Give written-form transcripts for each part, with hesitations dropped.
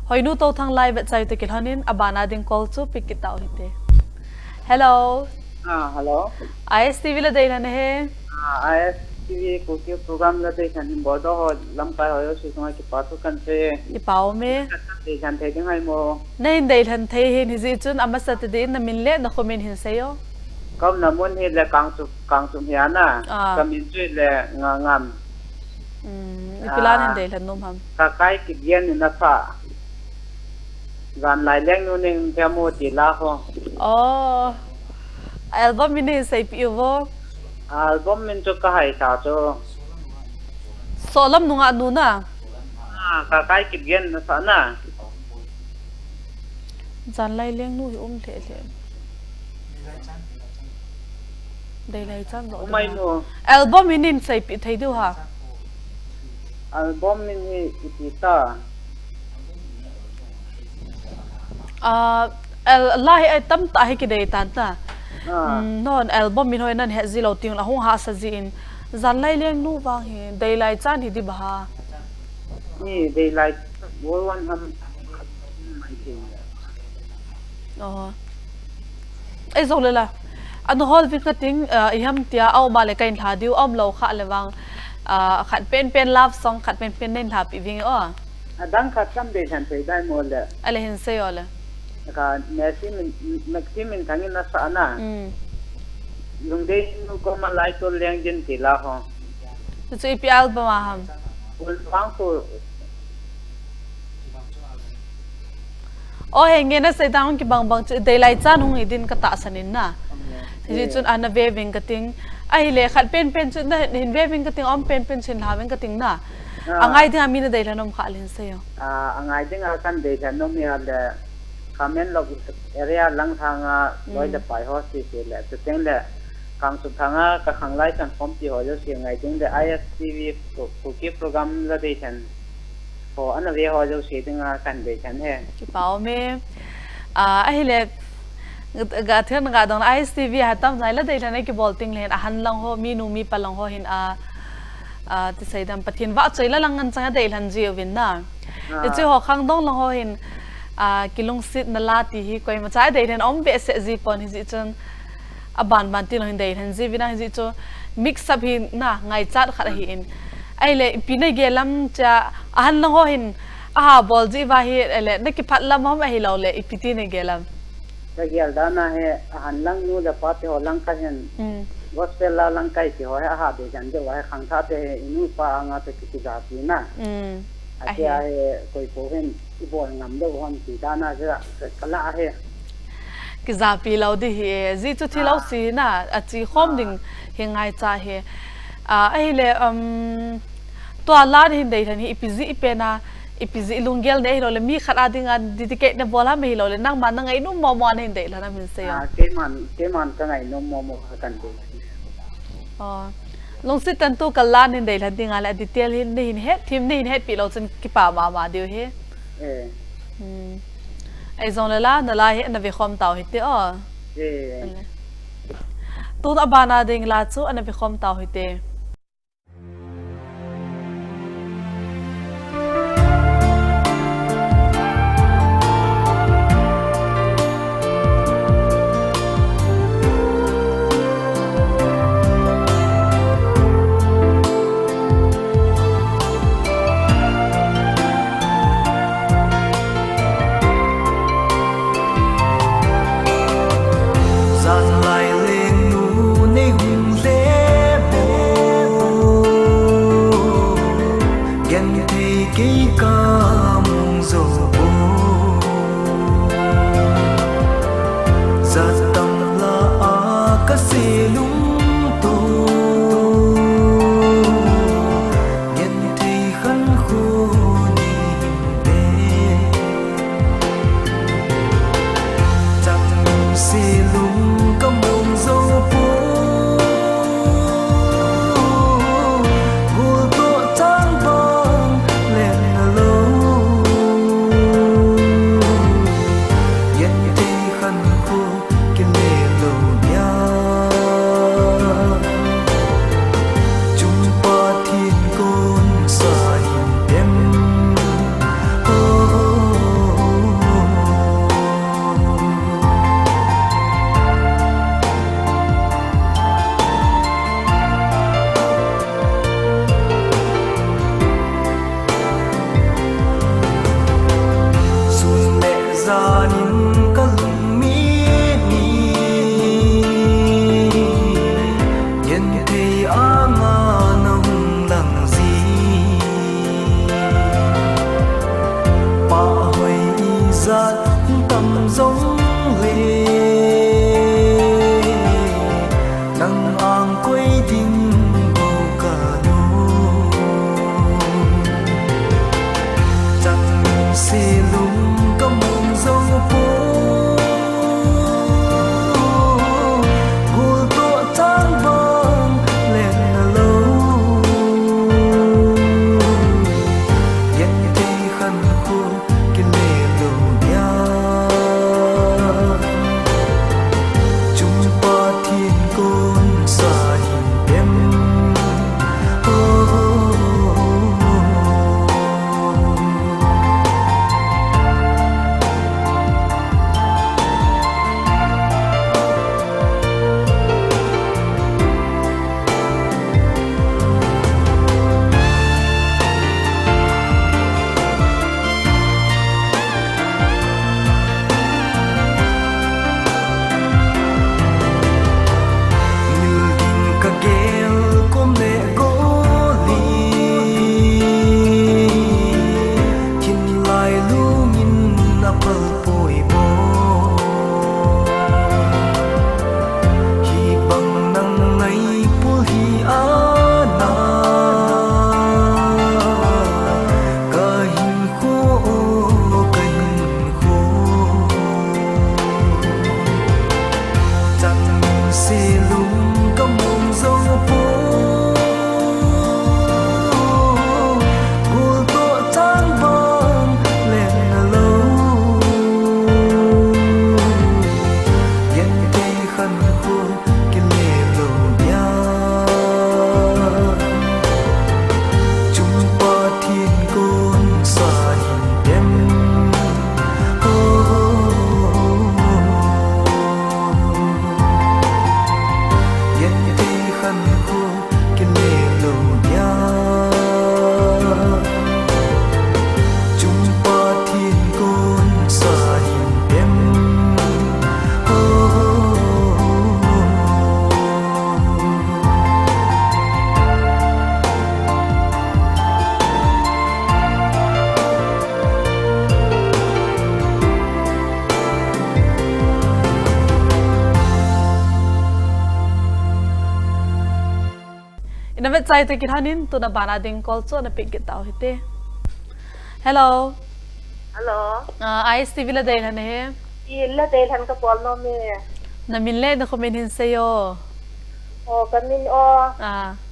hoi nu to thang live at sai te kilhanin abana ding call chu pick it out hite. Hello. Hello. ISTV Ladeilhen he. ISTV Kuki program Ladeilhen bodo ho lampai hoyo sisonga ki patu kanse. Ki pau me. Ladeilhen the ding hai mo. Nei Ladeilhen the hin hi chun ama Saturday na minle na khomin hin sayo. Kam namun he le kang sum hiana. Kamin chu le ngam. Ipilan hin Ladeilhen num ham. Kakai ki gen na sa. Gan lai leng nu ning kemo ti la ho. Oh. Album ini say piwo. Album min chu ka hai sa chu. Solam nunga nuna. Kakai ki gen na sa na. Jan lai leng nu hi the. Đây lai chan rồi. Umai nu. Album ini say pi thei du ha. Album min hi ti ta. Lai ai tam ta hi ki dei tan ta. Non album min hoi nan he zilo ting la hong ha sa zin zan lai leng nu wang he dei lai chan hi di ba Ni dei lai wo wan ham mai ti. Ai zo le la an hol vi ka ting I ham tia au ma le kain tha diu om lo kha le wang khat pen love song khat pen nen tha pi wing Adang khat sam de than pe dai mo le. Ale hin se ole Ka maximum thangin na sa na. Yung day nu ko ma lai to leng jin ti la ho. chu ipi album ham Ul pang ko he nge na sai daung ki bang chu dei lai chan hung idin ka ta sanin na ji chun ana ve wing ka ting ai le khat pen chu na hin ve wing ka ting om pen chin ha wing ka ting na angai ding ami na dei lanom kha lin se yo angai ding a kan de than no mi ha le comment log area lang thanga loi da pai ho si se le te teng le kang su thanga ka khang lai kan form ti ho jo si ngai ding de ISTV Kuki program la de than ho an ve ho jo si ding a kan de than he ki pau me ai le ga thern ga dong ISTV ha tam nai la dei than ki bolting len ahan lang ho mi nu mi palang ho hin ti sai dam pathin wa choi la lang ngan changa dei lan ji win na ti chu ho khang dong lang ho hin kilung sit na la ti hi koi ma chai dei than om be se ji pon hi ji chun ban ti lo hin dei than ji vina hi ji chu mix up hi na ngai chat khat hi in ai le pinai gelam cha ahan lang ho hin bol ji wa hi le na ki phat lam hom hi lo le ipiti ne gelam ta gel da na he han lang nu da pa te ho lang ka hen gospel la lang kai ti ho ha de jan je wa khang tha te inu pa nga te ki ga ti na atia he koi ko hen I bol ngam do hom ti da na ja kala he ki za pi lo di hi ji chu thi lo si na a chi khom ding he ngai cha he ai le to la hin dei than hi ipizi pe na ipizi lungel nei lo le mi khara dinga dedicate na bola me lo le nang man ngai nu mo mo nei dei la na min se ya ke man ka ngai no mo kan de long sit tan tu kalan hin dei la dinga la detail hin nei hin het thim nei hin het pi lo chen ki pa ma diu he ai zon la na la he na ve khom taw hite tu na bana ding la chu ana ve khom taw hite Hùng lê bồ ใจตะกี้ท่านินตัวนับบานาดิงคอลโซนปิกกิตเอาฮิเตฮัลโหลฮัลโหลISTV Ladeilhen he Ladeilhen ka pol no me naminle na kuminhin sa'yo o kamin o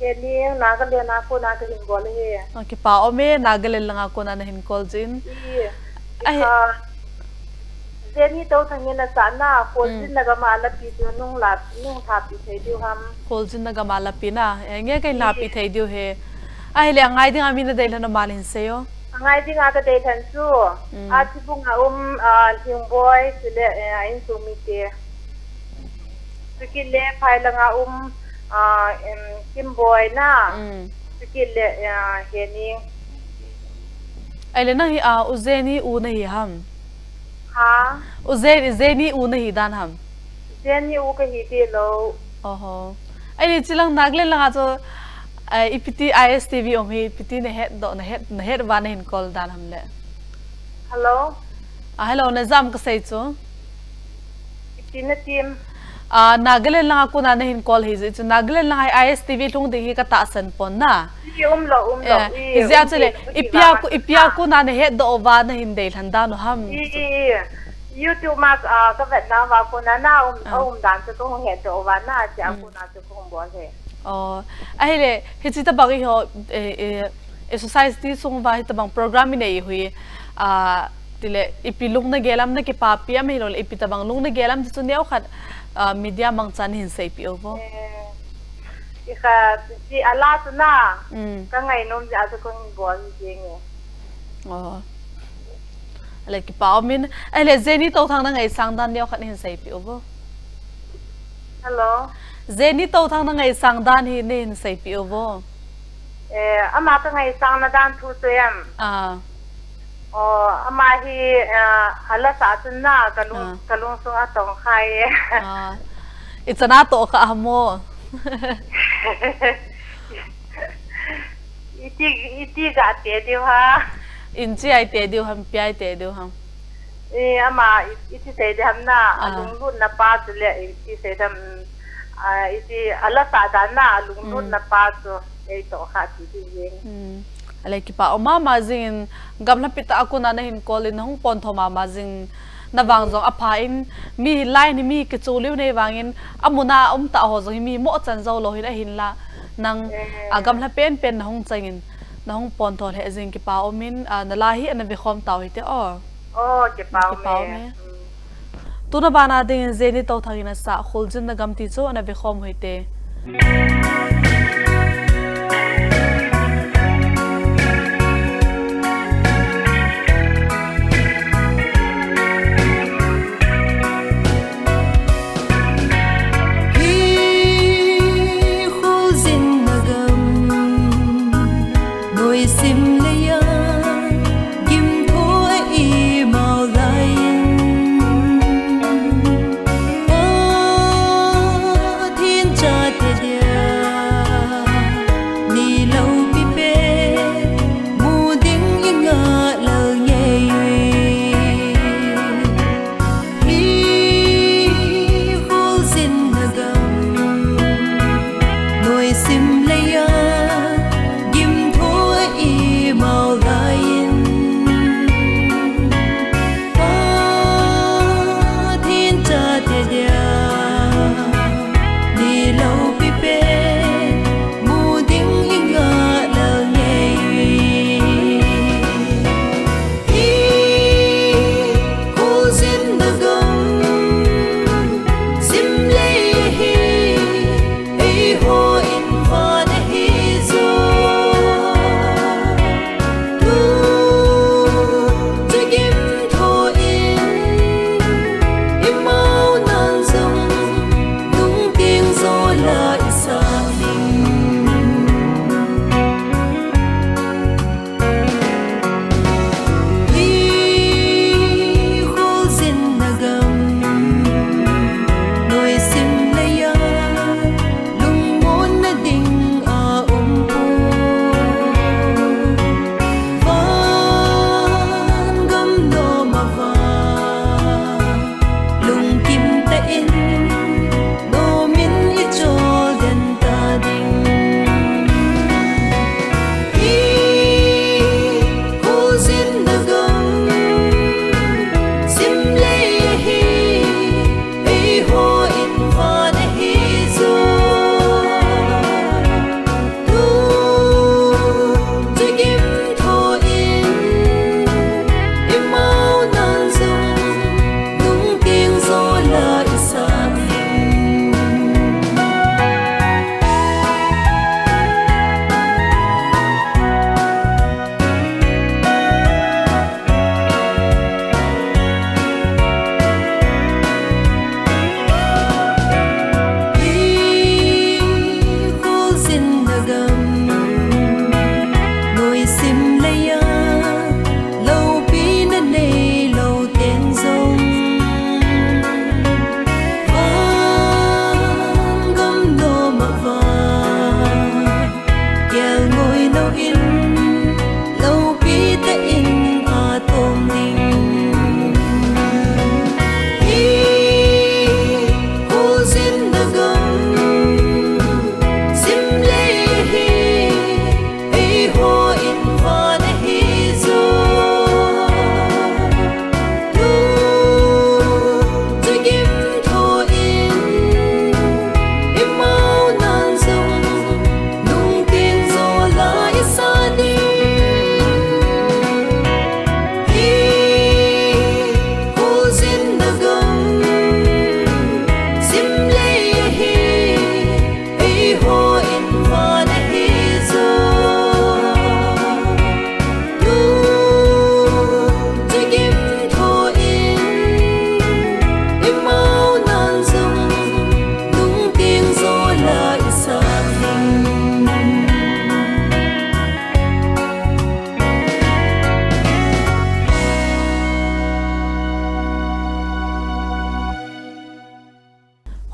keni na ka le na ko na ka hingol he okay pa o me nagalel lang ako na nahin call din ay Zeni to thangin na sana kolzin nagamala pi tu nung thapi thei diu ham kolzin nagamala pi na nge kay lapi thei diu he ay le angai ding amin Ladeilhen no malin sa'yo angai ding aga Ladeilhen su ati bunga hing boy sile in sumite sikile phaila nga kim boy na sikile heni ay le na hi uzeni u na hi ham ha zeni u na hi dan ham zeni u ka hi ti lo oho ay ni chilang nagle lang ato ipiti ISTV om hi ipiti na het wa na hin call dan ham le hello hello na jam ka sai chu ipiti na team nagle lang ako na hin call hi chu nagle lang ai ISTV thung ding hi ka ta san pon na umlo izya chale ipia ko na het do wa na hin del handa no ham YouTube ma ka vet na wa ko na dan se ko het do wa na ja ko na se ko bo he ai le hi chi ta ba gi ho exercise ti sung wa hi ta bang program nei hui tile ipilung na gelam na ke papia me lo ipita bang lung na gelam chu neu khat media mang chan hin sei pi ovo ika si ala tu na ka ngai nom ja su ko bo jing ale ki pao min ale zeni to thang na ngai sang dan neu khat hin sei pi ovo hello zeni to thang na ngai sang dan hi ne hin sei pi ovo ama ka ngai sang na dan thu soyam ama hi hala sa chun na kalung so atong khai itana to ka amo iti ga te diu ha inchi ai te diu ham pi ai te diu ham ama iti te dam na alung lu na pa le iti te dam iti ala sa dan na alung lu na pa so ei to kha ti yeng alai ki pa oma mazin gamla pita ako na hin kolin hong pon thoma mazin nawang jong apha in mi line mi ke chuliu nei wangin amuna ta ho jong mi mo chan zo lo hin a hin la nang gamla pen hong changin na hong pon thol he jing ki pa omin na la hi an vi khom taw hi te ke pa me tu na bana ding zeni to thangina sa khuljin na gamti chu an vi khom hoite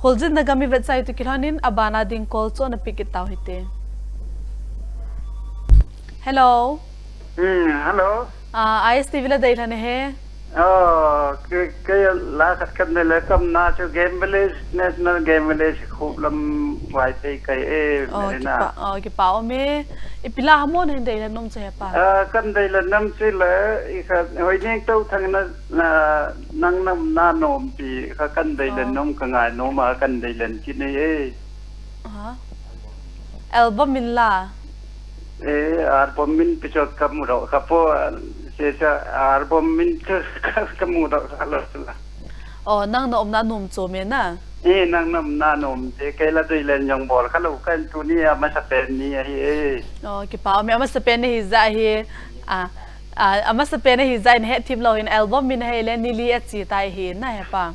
Holjin na gami website tu kilhanin abana ding call cho na pick it tau hite. Hello. Hello. ISTV Ladeilhen he. Oh, cái lá khát khát này là cầm na cho game village national game village khúc lâm vài tay cái này na. Cái bảo me ipila hamon hen dei nom che pa. Kan đây là năm xí là hồi nãy tôi thằng là năng năm na nom thì kan đây là nom cái ngày nom mà kan đây là cái này album min la. Album min episod kamu ro kapo sesa album min kamu ro kalau nang nom na nom cho me na. Nang nam na nom te kai la dei len yong bol kalau kan tu ni ma sa pen ni cái bảo me ama sa pen hi za hi ama sa pen hi za in hethem lo in album min he le ni li a chi tai hi na he pa.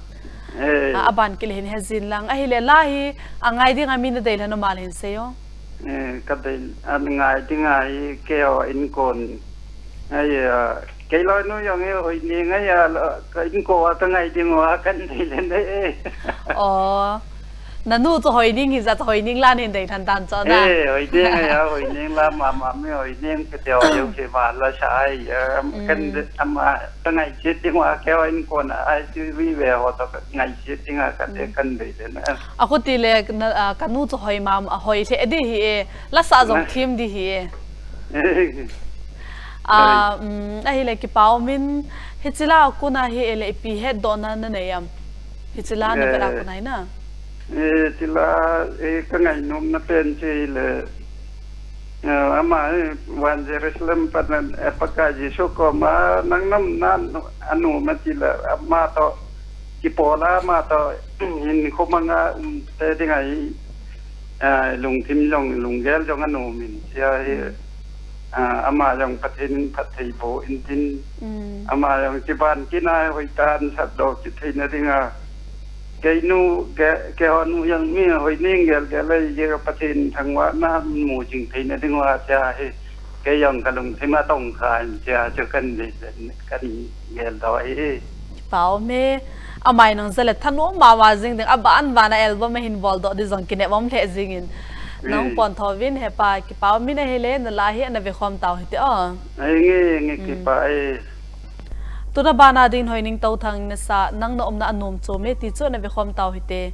Aban ke le hin he zin lang a hi le la hi angai ding amin na dei la no mal hin se yo. Cái đây anh ngài tiếng ngài kêu in con ai cái lối nó giống như hồi niên ấy cái in cô cái ngày tiếng hoa cân thì lên đấy nanu cho hồi niên thì ra hồi niên lan hiện đại thành đàn cho na hồi niên là mà mới hồi niên cái điều yêu thì mà là sai cân mà cái ngày chết tiếng hoa kêu in con ai chứ vì về họ tập ngày chết tiếng hoa cái cân thì lên aku ti le kanu cho hồi mà hồi thế đi hi la sa giống team đi hi ai le ki pau min hichila ku na hi le pi he dona na ne yam hichila na bera ku nai na hichila cái ngày nôm na pen chi le ama wan Jerusalem pan apakah Yesus ko ma nang nam nan anu matila ma to ki pola ma to hin ko manga te dingai lung thim lung gel jong anu min sia ama yang patin pathai bo intin ama yang ciban kina hoitan sabdo kithina dinga cái nu cái honu yang mi hồi niên cái lấy cái patin thằng wa na mu ching thei na ding wa cha cái yang kalung thei ma tong khai cha cho kan gel đó bảo me amai nang zale thanu ma jing ding aban bana album hin bol do di jong kine bom le jingin nang pon thovin he pa ki pau mi na hele na la hi na ve khom taw hite nge ki pa tuna bana din hoining tau thang na sa nang na om na anom cho me ti chu na ve khom taw hite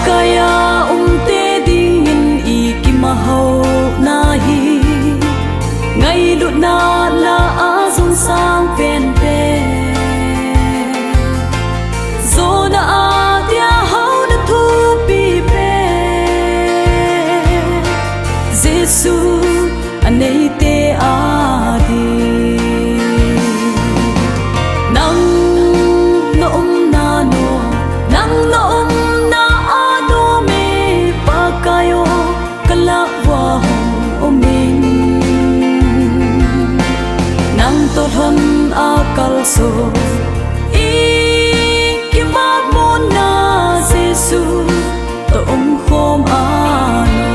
Kaya te ding in ikimahau nahi ngay lut na la azung sang pen pe zona atia hau na thu pi pe Jesu anei te adi nang no na no nang no kayo kalakwa omin nang tothon akal so ikimamo na Jesu to khom ano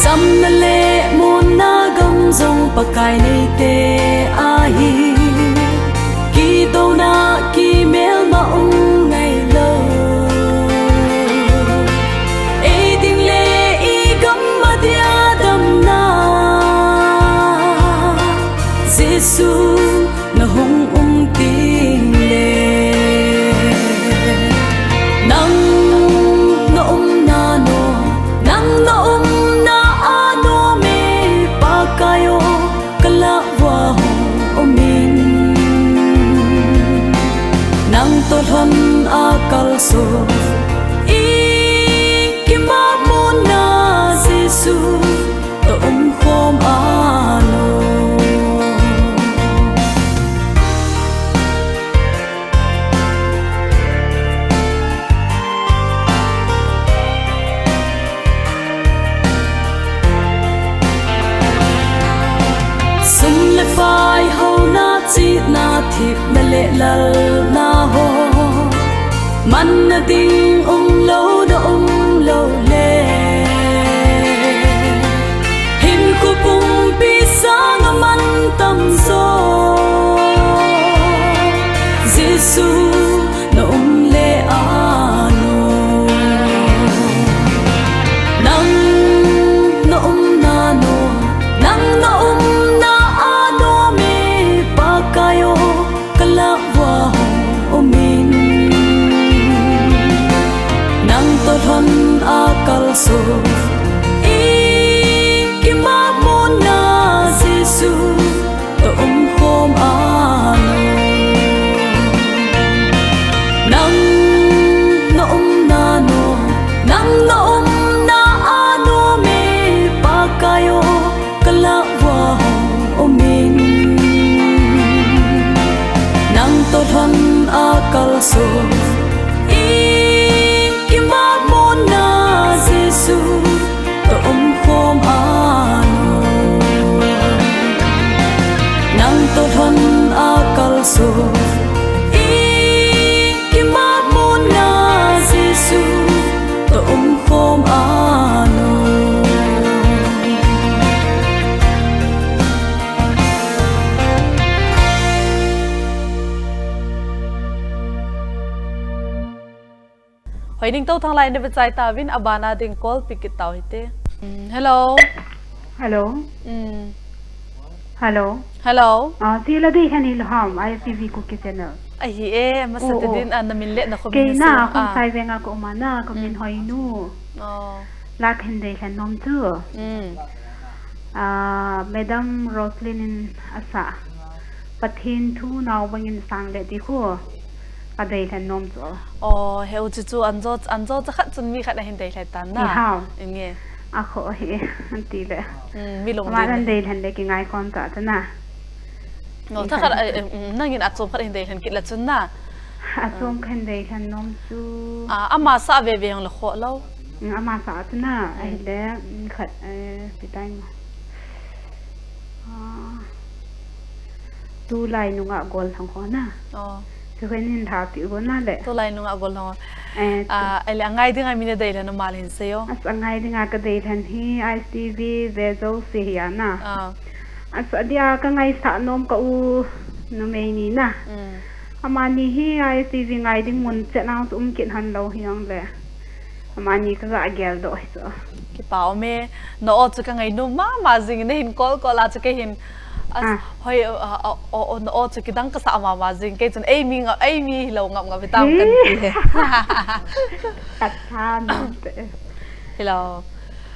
samnale mo na gam zong pakai nei te ahi ki do na ki mel ma ung ngày lơ e ding le i gam ma dia dam na Jesu na hong ting le nang no na no nang no na ano me pa kayo kala wa omin nang tothon akal so ikimamo na Jesu to khom ano lệ lal na ho man na ding lâu do lâu lệ hin khu pung pi sang man tâm so Giêsu no lệ ano nang no na no nang no na ano me pa kayo kala wa omin nang to thon akal so ikima mo na Giêsu to khom ano nang noong nano nang noong na ano me pa kayo kalawa omin nang to thon akal so ikima mo na Giêsu to khom ano nang to thon akal so khom ano Hoy ning to thang line de chai ta win abana ding call pick it tau hite hello Hello. Hello. hello Hiche Ladeilhen ilham ISTV Kuki channel. ai e masate din an namin le na ko Kay na kung sai venga ko umana ko min hoy nu. oh La Ladeilhen nom tu. Madam Roslyn asa. Pathin thu naw bangin sang le ti ko. Ladeilhen nom tu. oh heu chu anzo cha khat chun mi khat na hin dei lai tan na nge Ako he anti le. mi long Ma din Ladeilhen le ki ngai kon ta na. no ta khat nangin achom khat hin dei han kit la chun na Asom Ladeilhen nom tu. ama sa ve ve ang la kho lo Ama sa na ai le khat pitai ma. Tu lai nu nga gol thang ko na. oh Tu khenin tha ti go na le. to lai nu nga gol no Eh ai la ngai ding ai mi ne dei la no mal hin se yo as angai dinga ka dei than hi ISTV vezo se ya na. As adia ka ngai sa nom ka u no me ni na. Amani hi ISTV ngai ding mun che na kin han lo hiang le. Amani ka ga gel do so. ki pao me no o chu ka ngai no ma jing ne hin call la chu ke hin hoi o no o chu ki dang ka sa ma jing ke chun ai mi lo ngam ngam tam kan ti Kat ha no te. hello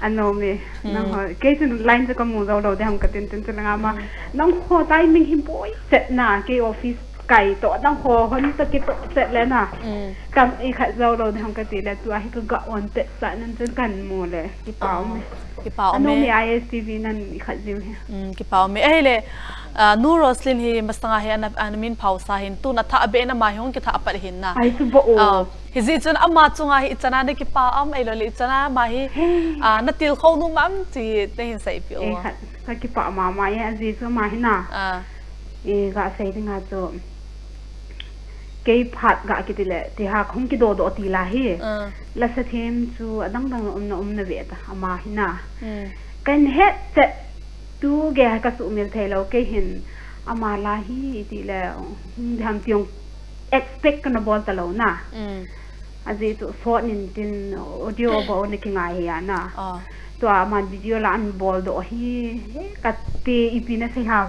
Ano me nang ho ke chun line ka mu zo lo de ham ka tin nga ma nang ho tai ming him boy set na ke office kai to nang ho hon ta ki to set le na kam I kha zo lo de ham ka ti le tu ai ka ga on te sa nan chen kan mu le ki pao me ano me ISTV nan I kha jiu he ki pao me ai le nu Roslyn hi mastanga he an min phau sa hin tu na tha be na ma hong ki tha apar hin na ai su bo o hi ji chun ama chunga hi chana ne ki pa am ai lo le chana ma hi na til kho nu mam chi te hin sai pi o ka ki pa ma ya ji so ma hi na ga sai dinga to ke phat ga ki ti le ti ha khong ki do ti la hi la sa them chu adang dang na ve ta ama hi na kan het te tu ge ka su mil thai lo ke hin ama la hi ti le ham tiong expect kana bol ta lo na aji tu so nin tin audio bo ne ki ngai ya na to ama video la an bol do hi ka ti ipina sai ha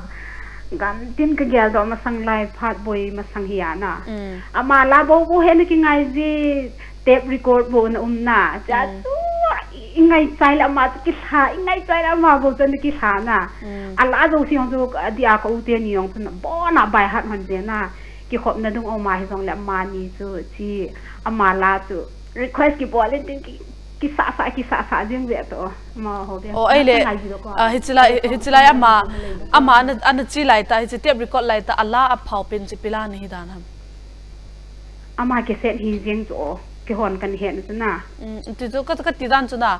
gan tin ka gel do masang lai phat boy masang hiya na ama la bo he ne ki ngai ji tape record bo na na ja tu ingai chai la ma ki tha ingai chai la ma bo chen ki tha na ala zo siong zo dia ko u te ni yong na bo na bai hat man de na ki khop na dung o ma hi jong la ma ni chu chi ama la chu request ki bo le tin ki sa jeng ve to ma ho de o ai le hichilai ama an chi lai ta hi tape record lai ta ala a phau pen chi pila ni dan ham ama ke set hi jeng to ke hon kan hen na ti to ka ti dan chuna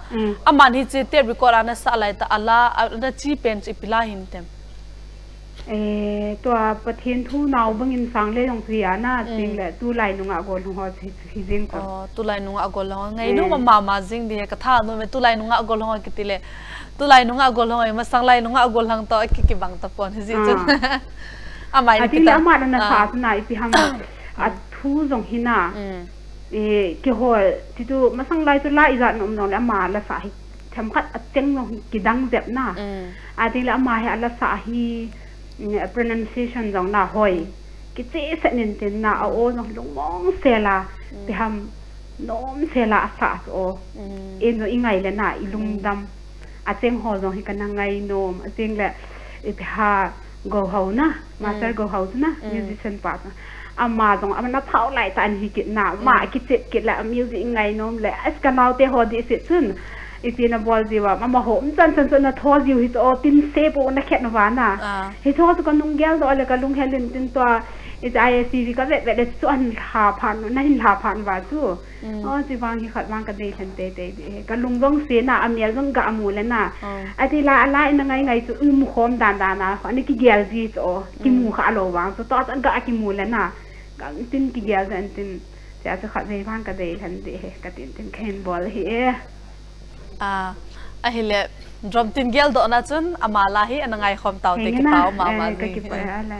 ama ni chi tape record ana sa lai ta ala na chi pen chi pila hin tem ตัวประเทศทู่นาวบังอินสังเลยของเสียน่ะจริงแหละตู้ไหลนุ่งอ่ะกอลหัวที่จริงก็ตู้ไหลนุ่งอ่ะกอลหัวไงนู้มาจริงดีกระทาโน้มตู้ไหลนุ่งอ่ะกอลหัวกิติเลยตู้ไหลนุ่งอ่ะกอลหัวมาสังไหลนุ่งอ่ะกอลหังต่อกิบังตะปอนที่จริงอามาจริงแล้วมาดันสาสนาที่ทำทู่จงหินะกี่หัวที่ตู้มาสังไหลตู้ไหลอีจัดนมนอนแล้วมาละสาหิทำคัดเจ้งลงกี่ดังเจ็บน่ะจริงแล้วมาให้ละสาหิ pronunciation จงน่ะหอยกิจเสนินตินน่ะเอาจงลงมองเสลาที่ทำน้อมเสลาสาโอเอ็นจงอีไงเลยน่ะอีลุงดำเจ้งหัวจงให้กันยังไงโนมจริงแหละที่หาgo hau na master go hau na musician part amma dong amna phau lai tan hi kit na ma kit la music ngai nom le as kanau te ho di sit sun itina bol jiwa mama hom chan na tho jiu hi to tin se po na khet na wa na hi tho to kanung gel do le ka lung helin tin to is ISTV ka le so an ha phan na hin ha phan wa chu ji wang hi khat wang ka de chen te ka lung dong se na amial dong ga amu le na ati la ala na ngai chu mu khom dan na ani ki gel ji to ki mu kha lo wang to an ga ki mu le na ka tin ki gel dan tin ja chu khat de wang ka de chen de ka tin khen bol hi ahile drum tin gel do na chun amala hi anangai khom taw te ki paw ma ki pa ala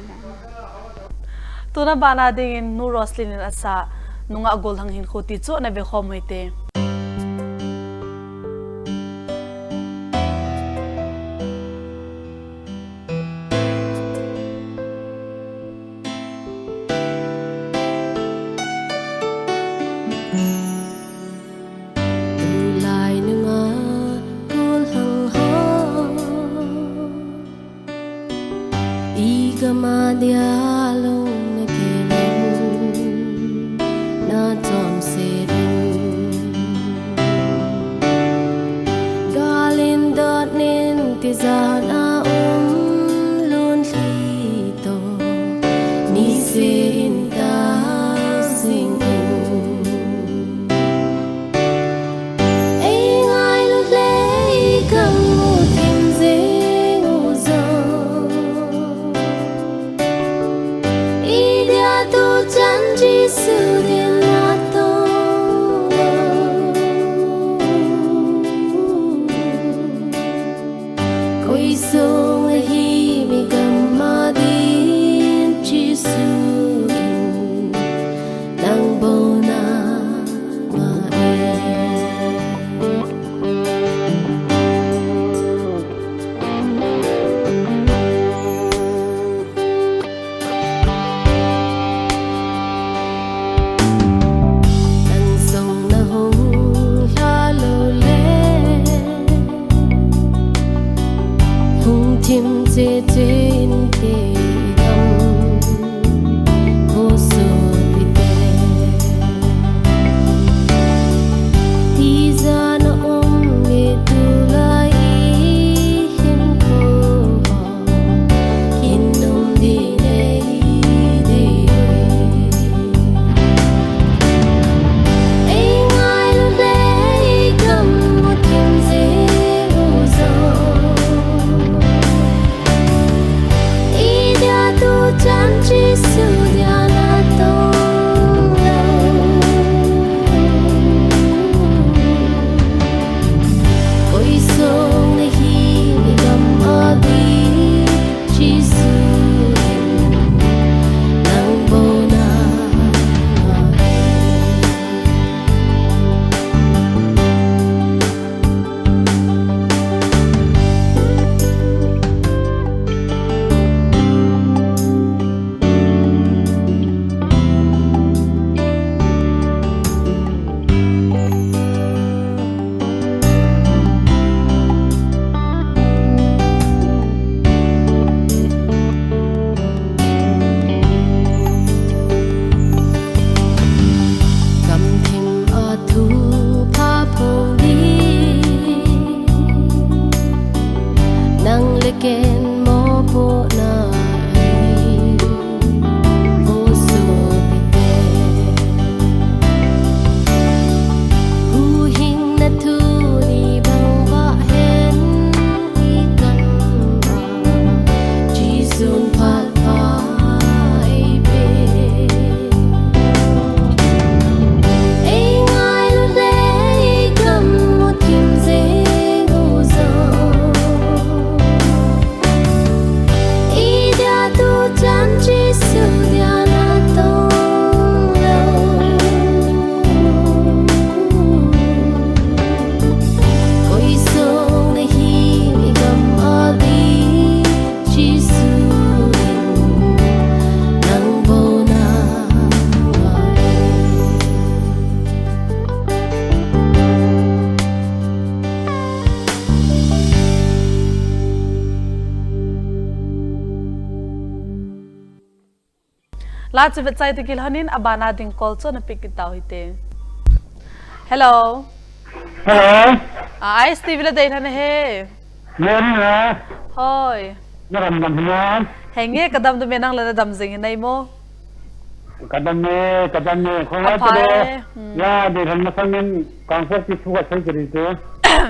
tuna bana ding nu roslin asa nunga gol hang hin khoti chu na be khom hoite lá chu chai te kil hanin abana ding call chu na pick tau hite hello hello ISTV Ladeilhen he Nên là hoi nó làm nha henge kadam du menang la dam jing nei mo kadam ne không ai thế ya để làm sao nên công việc thì suốt sai cái gì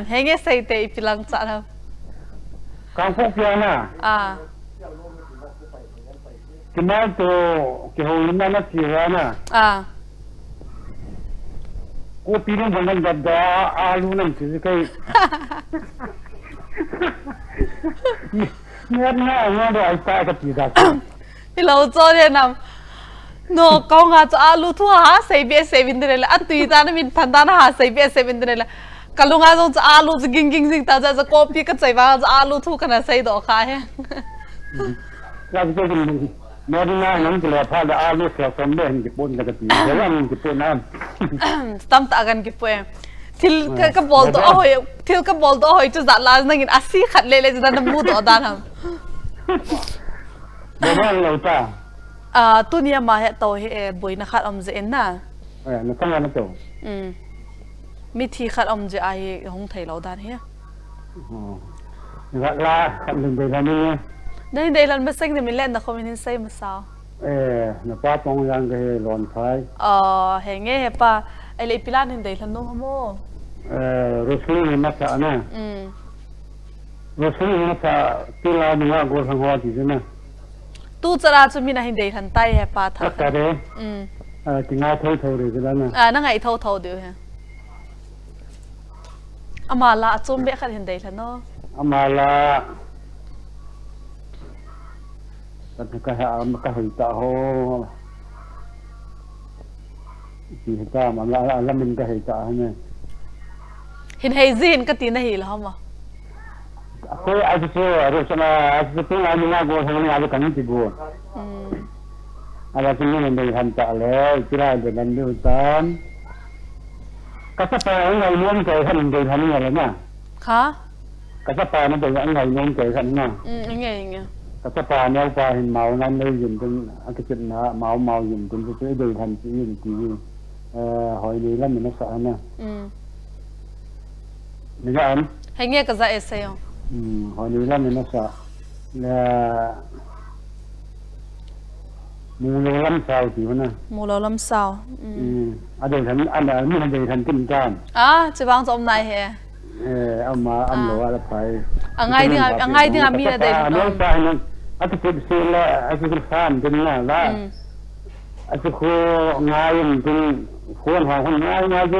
henge sei te ipilang cha na công việc gì na cái nào cái hồi nào nó chỉ là na cô tiền bằng cái đó alu nằm chỉ cái nghe nó rồi sai cái gì đó thì lâu cho nên nằm no con ngà cho alu thua hả sei bia sei bin đây là ăn tùy ta nó mình phản ta nó hả sei bia sei bin đây là cả lúc ngà cho alu cho ging ging ging ta cho copy cái chạy vào cho alu thu cái này sei đó khai he là cái gì nó đi ngang nó chỉ là phải là alu sờ sầm lên cái bún cái gì cái làm cái bún ăn tâm ta gần cái bún til cái ball đó hồi til cái ball đó hồi cho giặt lá nó nhìn asi khát lệ lệ cho nó mua đó đan hả bữa nay lâu ta tu nia mà hệ tàu hệ bồi nó khát om dễ na nó không ăn nó tổ mi thi khát om dễ ai không thấy lâu đan he gạt la khát đừng về làm đi đây đây lần mới sinh thì mình lên là không mình xây mà sao nó pa pong yang cái lon phai hệ nghe hệ pa ai lấy pilan hình đây lần nông hamo Rosli mà sao na Rosli mà sao tila mình ngã gol sang hoa gì thế na tu chara chu mi na hin dei han tai he pa tha ka re ki nga thoi thoi re la na na ngai thau thau de he ama la chum be khat hin dei la no ama la ta ka ha ma ka hoi ta ho ki ta ma la min ka hoi ta ne hin hei zin ka ti na hi la ma Aku aja tu, sana aja tu ada ni aku sama ada kami tibu. Ada sini nanti hantar le, kira ada nanti hutan. Kasapa orang lain ke kan ke kan ni lah na. Ha? Kasapa nanti orang lain ke kan na. Nghe. Kasapa ni apa hin mau nan ni dùng tu, aku cakap mau dùng tu tu tu han tu ni tu. Hỏi ni lah mana sah na. Ni kan? Hay nghe ka za essay không? Hỏi ni lah mana sah. Là mù lô lâm sao thì na mù lô lâm sao ở đây thành anh ở đây thành kinh can chỉ bằng trong này hè ông mà anh lô là phải ngay đi mi là đây nó phải nó anh cứ xin là anh cứ phan cái là anh cứ ngay cái khuôn hoàng không ngay cái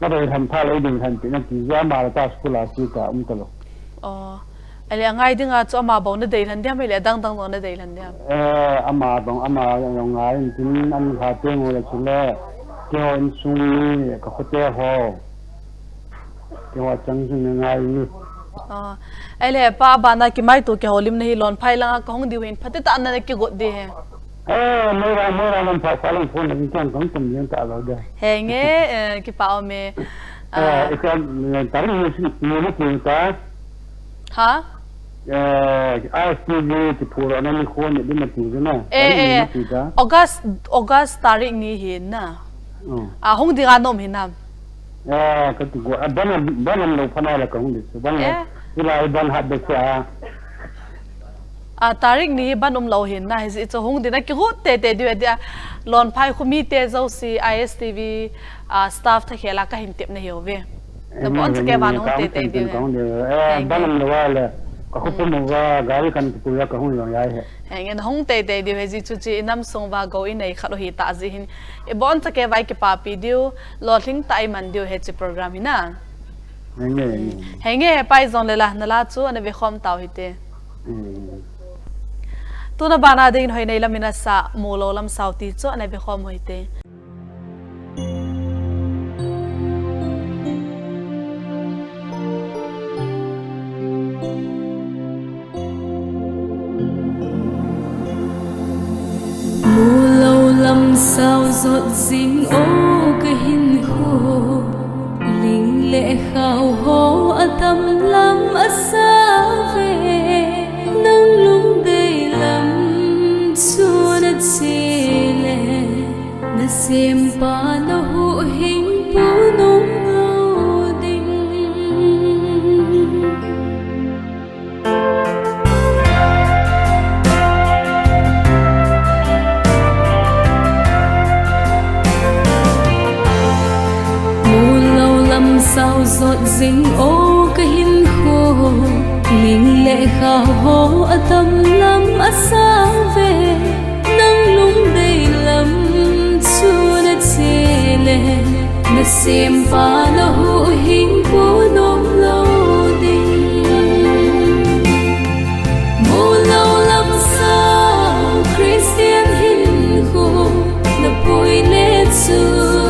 nó đây thành pha lấy đình thành cái chỉ giá mà là ta school là chỉ cả ông tao ai ngay đi ngã cho mà bông nó đầy lần điếm hay là đăng nó đầy lần điếm ama yang ngay tin anh hạt tiền ngồi là chỉ là cái họ sung cái họ chơi họ cái họ chẳng sung ngay như ai là ba bạn này cái mai tụ cái họ lim này lon phai lang cái hông điều hình phát ta anh này cái gột đi hè mới ra làm phải làm phone mình chẳng có tầm nhiên cả rồi đấy hè nghe cái bảo mẹ cái tao nhiều lúc nhiều ta hả ISTV thì phù hợp nên khôn để đi mà tìm cái này. August tarik ni hin na. Hong di ganom hinam. Cái tụ của ban lâu phana là cũng được. Ban là ban hạt được tarik ni ban lâu hin na hi cho hong di na ki hot te dia lon phai khumi te zo si ISTV staff tha khela ka hin tep na hiu ve. Na bon ke ban hong te dia. Ban lâu là aku pun mau gari kan kuya kahun yang yai he ngen hong te di he ji chu chi nam song wa go in nei khalo hi ta ji hin e bon ta ke vai ke pa pi diu lo thing tai man diu he chi program hina nge pai zon le la na la chu ane ve khom taw hi te tu na bana de in hoi nei lamina sa mo lo lam sau ti chu ane ve khom hoi te sao giọt dính ô cái hình khô linh lệ khao hô ở tâm lắm ở xa về nâng lung đầy lắm xua đất gì giọt dinh ô cái hin khô linh lệ khao hô ở tâm lắm ở xa về nắng lung đầy lắm chua đất xê lệ mà xem pha nó hữu hình của nôm lâu đình mù lâu lắm sao Christian hin khô nó bùi lệ chua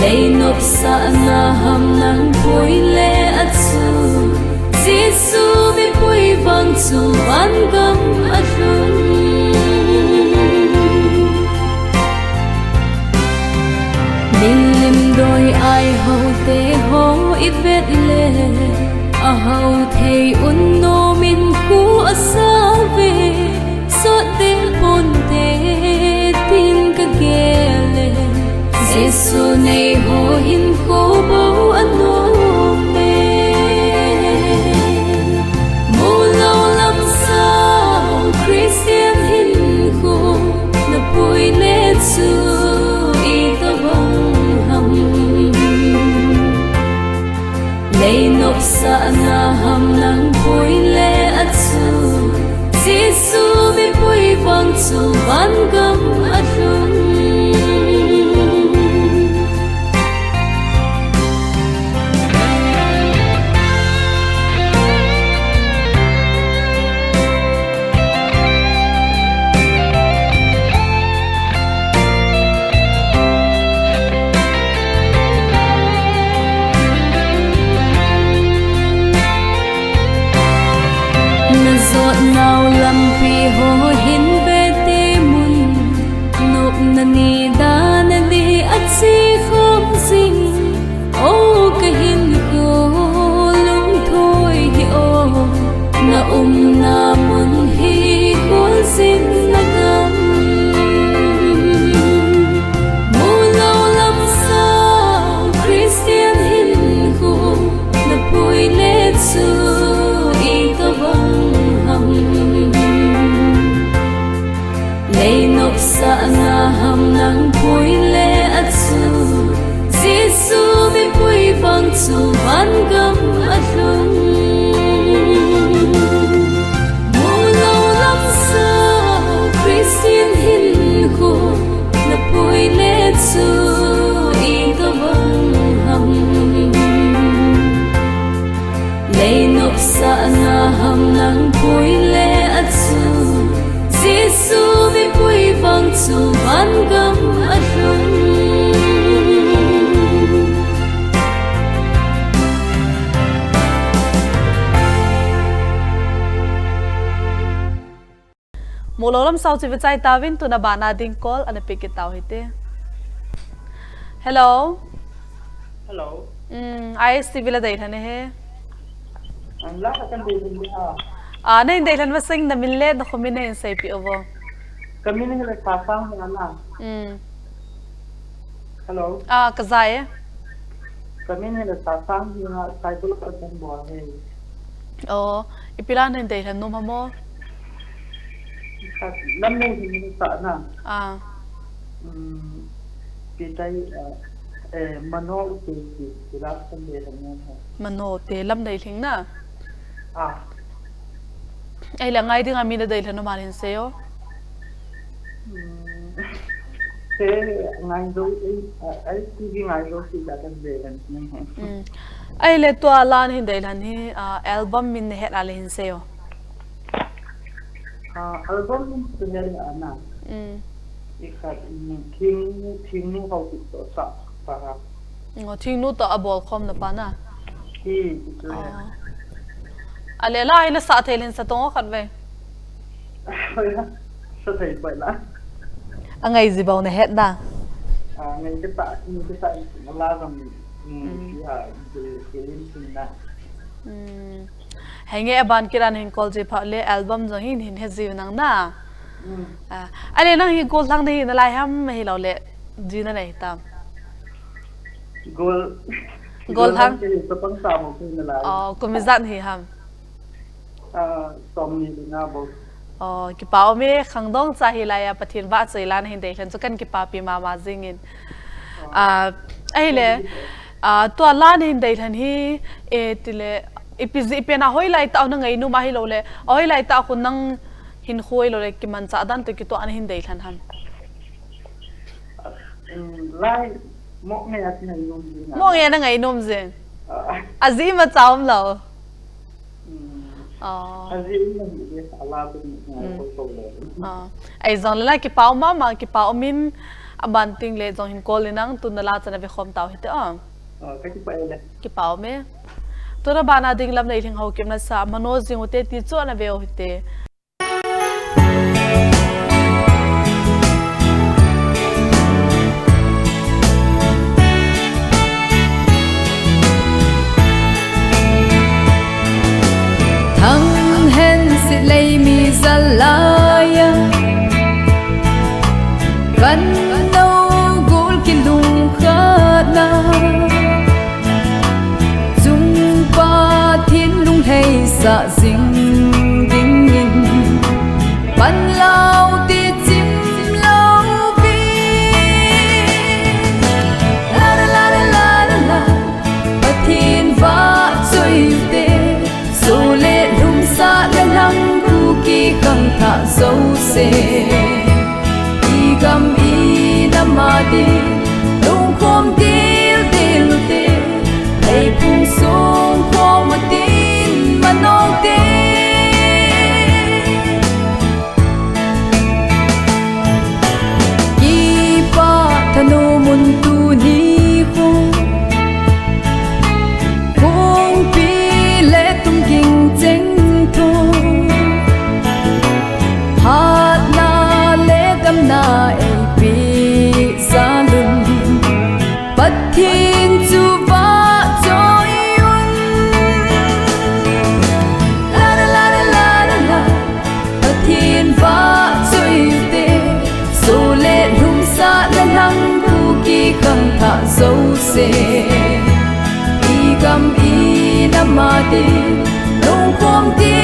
lấy nộp xa na hầm nắng bôi lệ ắt su Giêsu bị bôi vang su ban gam ắt run mình lim đôi ai hậu tê hô ít vết lệ a hậu thầy un nô mình cú a xa về sốt tê bồn tê tin cả ghê lệ Giêsu này hồ hin khô bố ăn nôm mê mù lâu lắm sao Christian hin khô nó bùi lê chư y tơ bông hầm lấy nộp xa na hầm nắng bùi lê ắt chư Giêsu bị bùi vang chư ban gam ắt run nào làm vì hồ hin về tê mun nộp na ni đa na đi ắt si không dinh ô cái hin cô lung thôi hi ô na na mun hi cô xin na gam mù lâu lắm sao Christian hin cô na bùi lê chư y tơ bông lấy nộp xa na hầm nắng bùi lệ ắt su Giêsu bị bùi vang su ban gam ắt run mù lâu lắm sao Christian hin khô na bùi lệ chư y tơ bông hầm lấy nộp xa na hầm nắng bùi lệ ắt su Giêsu bị bùi vang su ban gam ắt run mù lâu lắm sau chỉ với trái ta vin tu na bana ding call anh pick it tao hite hello hello ISTV Ladeilhen he anh lá cái gì đi ha nên Ladeilhen mà sinh na min le na khomin na insay pi ovo kami ni le pasang ni ana hello kazai kami ni le pasang ni ha cycle ka den bo he ipilan nên Ladeilhen no mamo năm nay thì mình sợ nè cái mano thì làm cái gì làm như thế mano thì làm đầy thính nè ai là ngay đi ngay mình đầy thằng nó mà lên xe thế ngay rồi ấy thì ngay rồi thì là cái gì làm như thế ai là tua lan hình đầy thằng hi album mình hết là lên xe album tu ni ana ikat thing nu Haokip to sa para thing nu to abol khom na pa na ki ale la ila sa thelin sa tong khat ve sa thei pai la angai zibaw na het da ngay cái ta la ram ya de tin na henge ban kiran hin kol je phale album zo hin hin he jiw nang na ale nang hi gol thang de na lai ham hi lo le ji na nei tam gol thang to pang sa mo pin na lai kumizat hi ham som ni na bo ki pa ome khangdong cha hi la ya pathin wa cheilan hin dei hlan chu kan ki pa pi ma jingin ai le to lan hin dei hlan hi e tile ipizi pena hoi lai ta na ngai nu ma hi lo le hoi lai ta khun nang hin khoi lo le ki man cha dan to ki to an hin dei hlan han lai mo nge at ngai nom zing mo nge na ngai nom zing azi ma chaum lo azi na hi ala bu ngai ko le ai zong la ki pau ma ki pau min abanting le zong hin kol inang tu na la chana ve khom taw hite ka ki pa le ki pau me tora bana ding lam nei thing Haokip na sa mano jing ute ti cho na ve hite thăng hen sit lei mi zalaya kan no gul kin lung khana dung pa thiên lung hay sa ding ding in ban lao ti chim lao vi la la la la la la pa thiên va choi te so le lum sa le lang Kuki khang tha dấu se gam i namadi lung khom til til te ai phung song khom tin manong te ki pa thanu mun tu ni khu khong pi le tung ging cheng tho hat na le gam na thiên chu va trôi yun la la la la la la thiên va trôi te so le lum sa la lang Kuki khang tha dấu se i gam i namadi lung khom ti